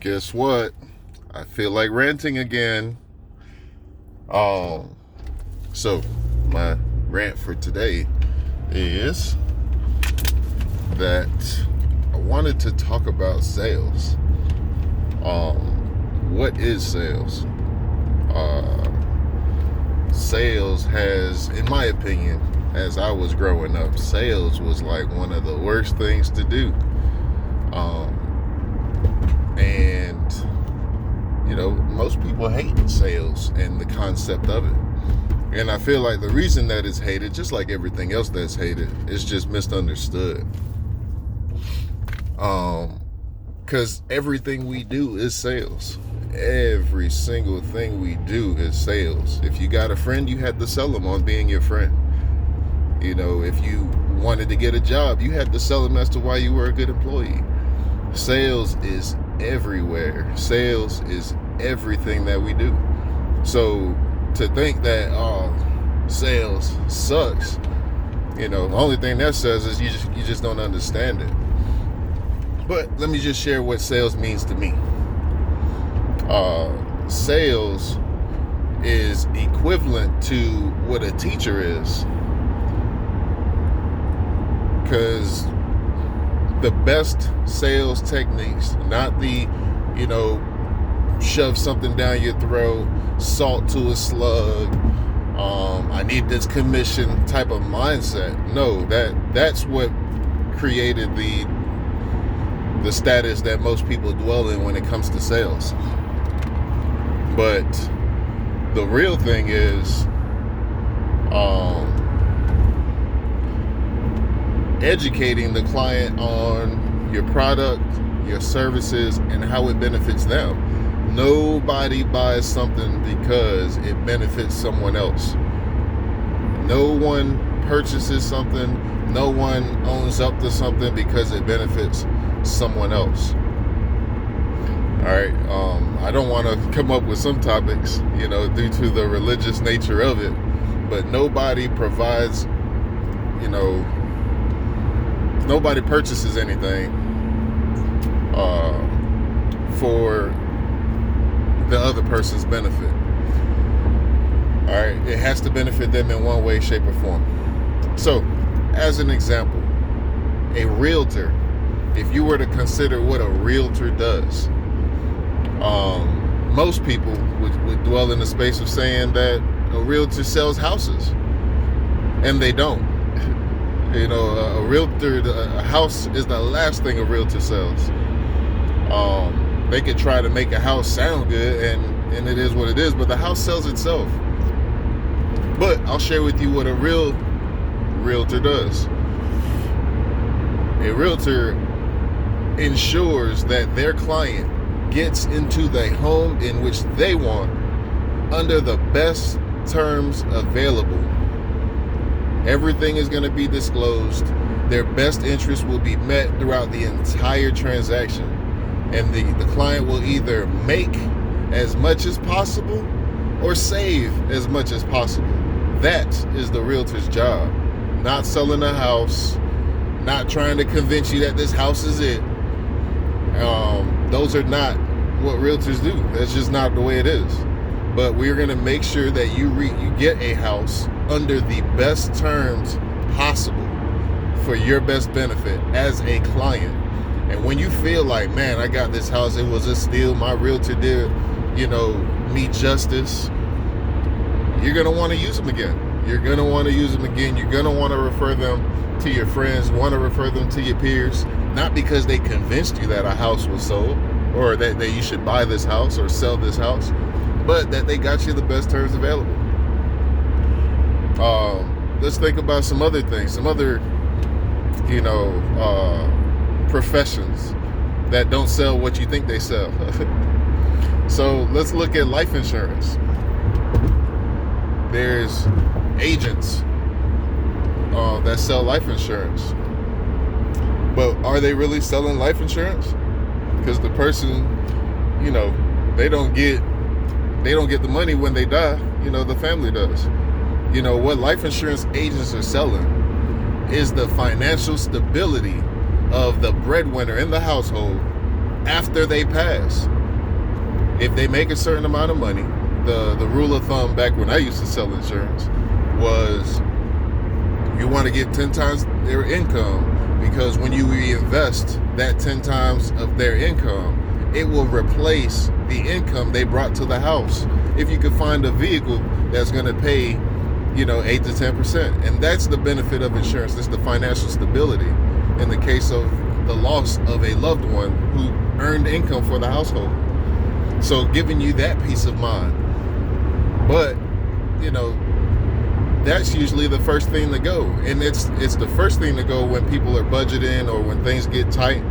guess what? I feel like ranting again. So my rant for today is that I wanted to talk about sales. What is sales? Sales has, in my opinion, as I was growing up, sales was like one of the worst things to do. And most people hate sales and the concept of it. And I feel like the reason that it's hated, just like everything else that's hated, is just misunderstood. Because everything we do is sales. Every single thing we do is sales. If you got a friend, you had to sell them on being your friend. If you wanted to get a job, you had to sell them as to why you were a good employee. Sales is everywhere. Sales is everything that we do. So to think that sales sucks, the only thing that says is you just don't understand it. But let me just share what sales means to me. Sales is equivalent to what a teacher is, because the best sales techniques, not the shove something down your throat, salt to a slug, I need this commission type of mindset. No, that's what created the status that most people dwell in when it comes to sales. But the real thing is educating the client on your product, your services, and how it benefits them. Nobody buys something because it benefits someone else. No one purchases something, no one owns up to something because it benefits someone else. Alright, I don't want to come up with some topics, due to the religious nature of it, but nobody provides, nobody purchases anything for the other person's benefit. Alright, it has to benefit them in one way, shape, or form. So, as an example, a realtor, if you were to consider what a realtor does, most people would dwell in the space of saying that a realtor sells houses, and they don't. A house is the last thing a realtor sells. They could try to make a house sound good, and it is what it is, but the house sells itself. But I'll share with you what a real realtor does. A realtor ensures that their client gets into the home in which they want under the best terms available. Everything is going to be disclosed. Their best interest will be met throughout the entire transaction. And the client will either make as much as possible or save as much as possible. That is the realtor's job. Not selling a house, not trying to convince you that this house is it. Those are not what realtors do. That's just not the way it is. But we're going to make sure that you get a house under the best terms possible for your best benefit as a client. And when you feel like, man, I got this house, it was a steal, my realtor did, me justice, you're going to want to use them again. You're going to want to use them again. You're going to want to refer them to your friends, want to refer them to your peers, not because they convinced you that a house was sold or that you should buy this house or sell this house, but that they got you the best terms available. Let's think about some other things, some other, professions that don't sell what you think they sell. So let's look at life insurance. There's agents that sell life insurance, but are they really selling life insurance? Because the person, they don't get the money when they die. The family does. What life insurance agents are selling is the financial stability of the breadwinner in the household after they pass. If they make a certain amount of money, the rule of thumb back when I used to sell insurance was you want to get 10 times their income, because when you reinvest that 10 times of their income, it will replace the income they brought to the house. If you could find a vehicle that's going to pay, 8 to 10%. And that's the benefit of insurance. It's the financial stability in the case of the loss of a loved one who earned income for the household. So giving you that peace of mind. But, that's usually the first thing to go. And it's the first thing to go when people are budgeting or when things get tight,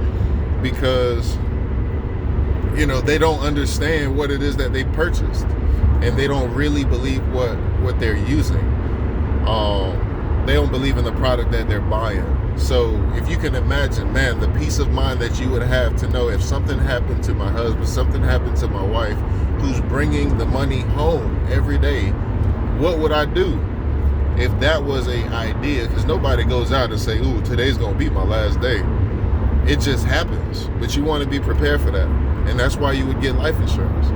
because, they don't understand what it is that they purchased, and they don't really believe what they're using. They don't believe in the product that they're buying. So if you can imagine, man, the peace of mind that you would have to know if something happened to my husband, something happened to my wife, who's bringing the money home every day, what would I do? If that was an idea, because nobody goes out and say, ooh, today's going to be my last day. It just happens. But you want to be prepared for that. And that's why you would get life insurance.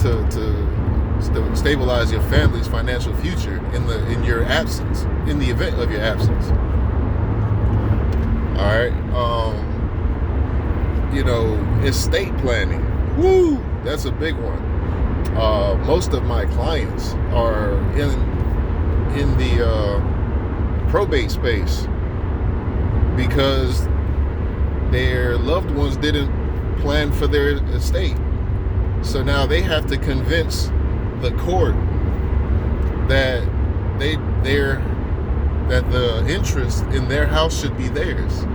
To stabilize your family's financial future in your absence, in the event of your absence. All right. Estate planning. Woo! That's a big one. Most of my clients are in the probate space because their loved ones didn't plan for their estate. So now they have to convince the court that that the interest in their house should be theirs.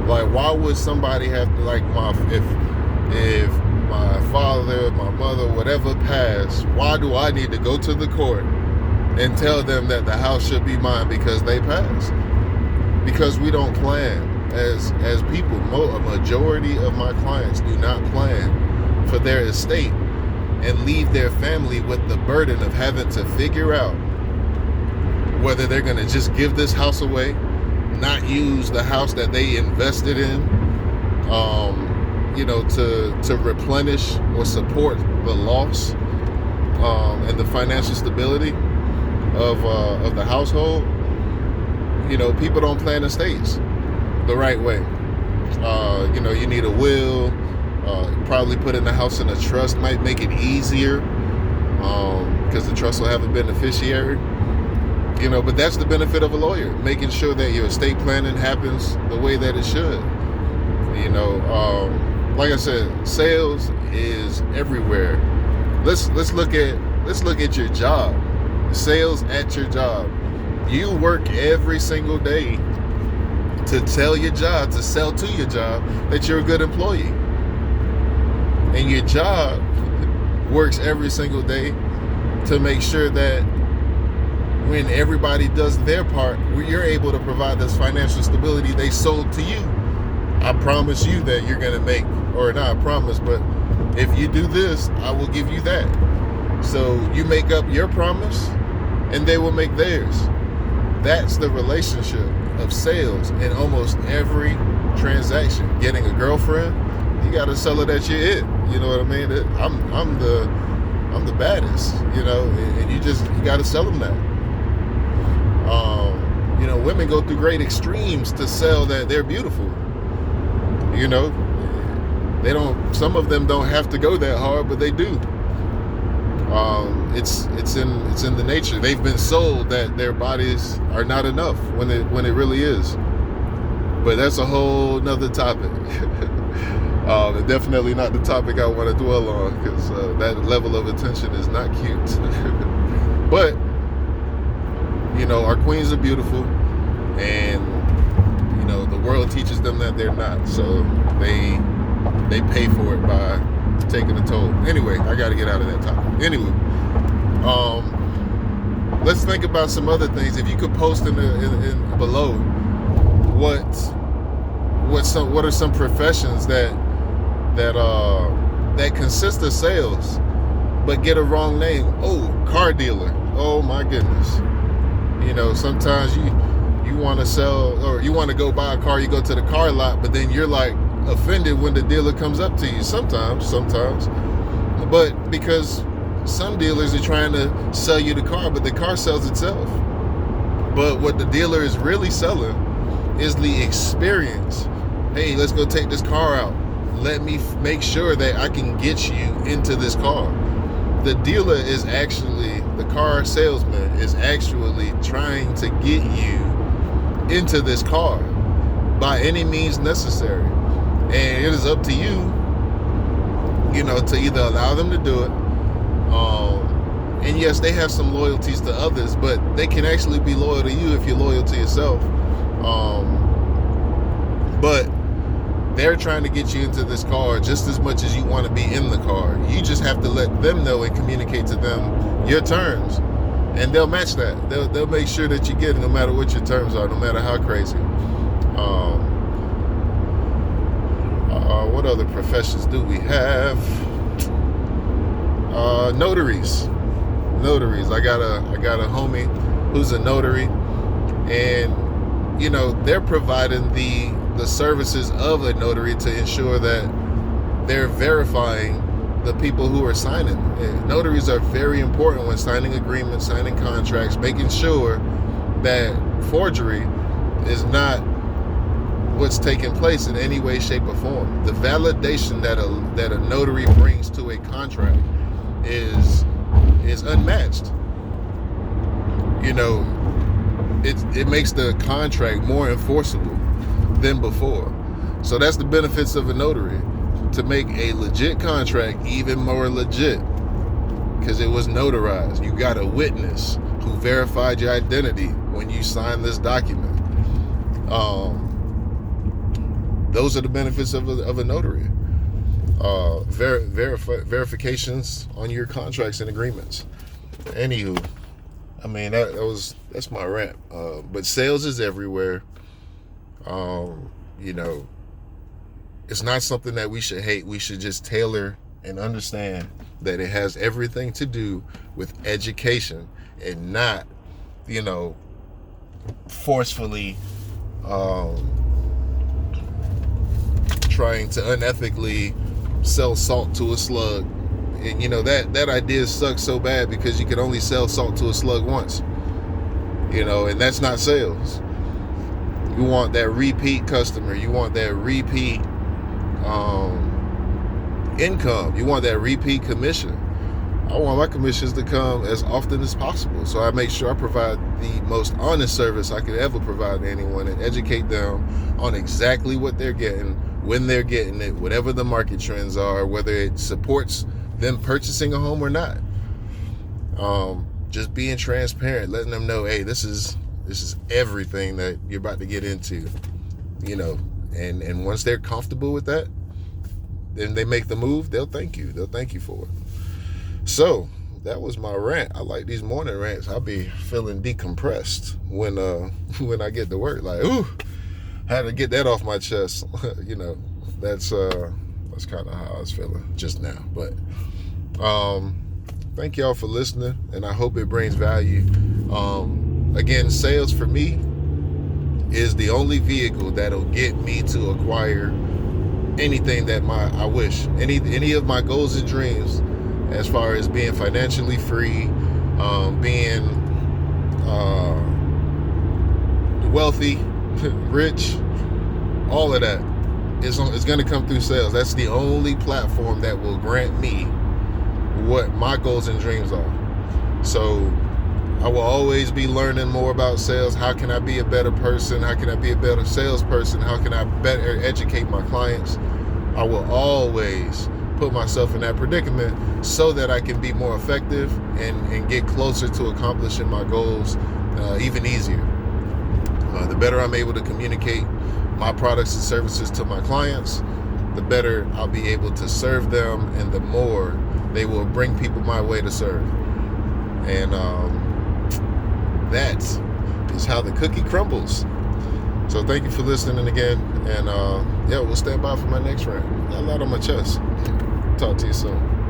Like, why would somebody have to, like, if my father, my mother, whatever passed, why do I need to go to the court and tell them that the house should be mine because they passed? Because we don't plan as people. A majority of my clients do not plan for their estate and leave their family with the burden of having to figure out whether they're going to just give this house away, not use the house that they invested in, to replenish or support the loss and the financial stability of the household. People don't plan estates the right way. You need a will. Probably putting the house in a trust might make it easier, because the trust will have a beneficiary. But that's the benefit of a lawyer, making sure that your estate planning happens the way that it should. Like I said, sales is everywhere. Let's look at your job. Sales at your job. You work every single day to tell your job, to sell to your job that you're a good employee. And your job works every single day to make sure that when everybody does their part, you're able to provide this financial stability they sold to you. I promise you that you're going to make, or not I promise, but if you do this, I will give you that. So you make up your promise and they will make theirs. That's the relationship of sales in almost every transaction. Getting a girlfriend, you got to sell her that you're it. You know what I mean? I'm the baddest, and you got to sell them that. Women go through great extremes to sell that they're beautiful. Some of them don't have to go that hard, but they do. It's in the nature. They've been sold that their bodies are not enough when it really is. But that's a whole nother topic. Definitely not the topic I want to dwell on, because that level of attention is not cute. But our queens are beautiful, and the world teaches them that they're not. So they pay for it by taking a toll. Anyway, I got to get out of that topic. Anyway, let's think about some other things. If you could post in below, what are some professions that consist of sales but get a wrong name? Oh, car dealer. Oh my goodness. Sometimes you want to sell, or you want to go buy a car, you go to the car lot, but then you're like offended when the dealer comes up to you. Sometimes. But because some dealers are trying to sell you the car, but the car sells itself. But what the dealer is really selling is the experience. Hey, let's go take this car out. Let me make sure that I can get you into this car. The dealer is actually, the car salesman is actually trying to get you into this car by any means necessary. And it is up to you, to either allow them to do it. And yes, they have some loyalties to others, but they can actually be loyal to you if you're loyal to yourself. But they're trying to get you into this car just as much as you want to be in the car. You just have to let them know and communicate to them your terms, and they'll match that. They'll make sure that you get it, no matter what your terms are, no matter how crazy. What other professions do we have? Notaries. I got a homie who's a notary, and they're providing the services of a notary to ensure that they're verifying the people who are signing. And notaries are very important when signing agreements, signing contracts, making sure that forgery is not what's taking place in any way, shape, or form. The validation that a notary brings to a contract is unmatched. It makes the contract more enforceable than before. So that's the benefits of a notary, to make a legit contract even more legit, because it was notarized. You got a witness who verified your identity when you signed this document. Those are the benefits of a notary. Verifications on your contracts and agreements. Anywho, that's my rant. But sales is everywhere. It's not something that we should hate. We should just tailor and understand that it has everything to do with education, and not, forcefully trying to unethically sell salt to a slug. And that idea sucks so bad, because you can only sell salt to a slug once, and that's not sales. You want that repeat customer. You want that repeat income. You want that repeat commission. I want my commissions to come as often as possible, so I make sure I provide the most honest service I could ever provide to anyone, and educate them on exactly what they're getting, when they're getting it, whatever the market trends are, whether it supports them purchasing a home or not. Just being transparent, letting them know, hey, this is everything that you're about to get into, and once they're comfortable with that, then they make the move. They'll thank you for it. So that was my rant. I like these morning rants. I'll be feeling decompressed when I get to work. Like, ooh, had to get that off my chest. That's kind of how I was feeling just now. But thank y'all for listening, and I hope it brings value. Again, sales for me is the only vehicle that'll get me to acquire anything that I wish. Any of my goals and dreams, as far as being financially free, being wealthy, rich, all of that is going to come through sales. That's the only platform that will grant me what my goals and dreams are. So I will always be learning more about sales. How can I be a better person? How can I be a better salesperson? How can I better educate my clients? I will always put myself in that predicament so that I can be more effective and get closer to accomplishing my goals even easier. The better I'm able to communicate my products and services to my clients, the better I'll be able to serve them, and the more they will bring people my way to serve. And that is how the cookie crumbles. So thank you for listening again, and we'll stand by for my next rant. Got a lot on my chest. Talk to you soon.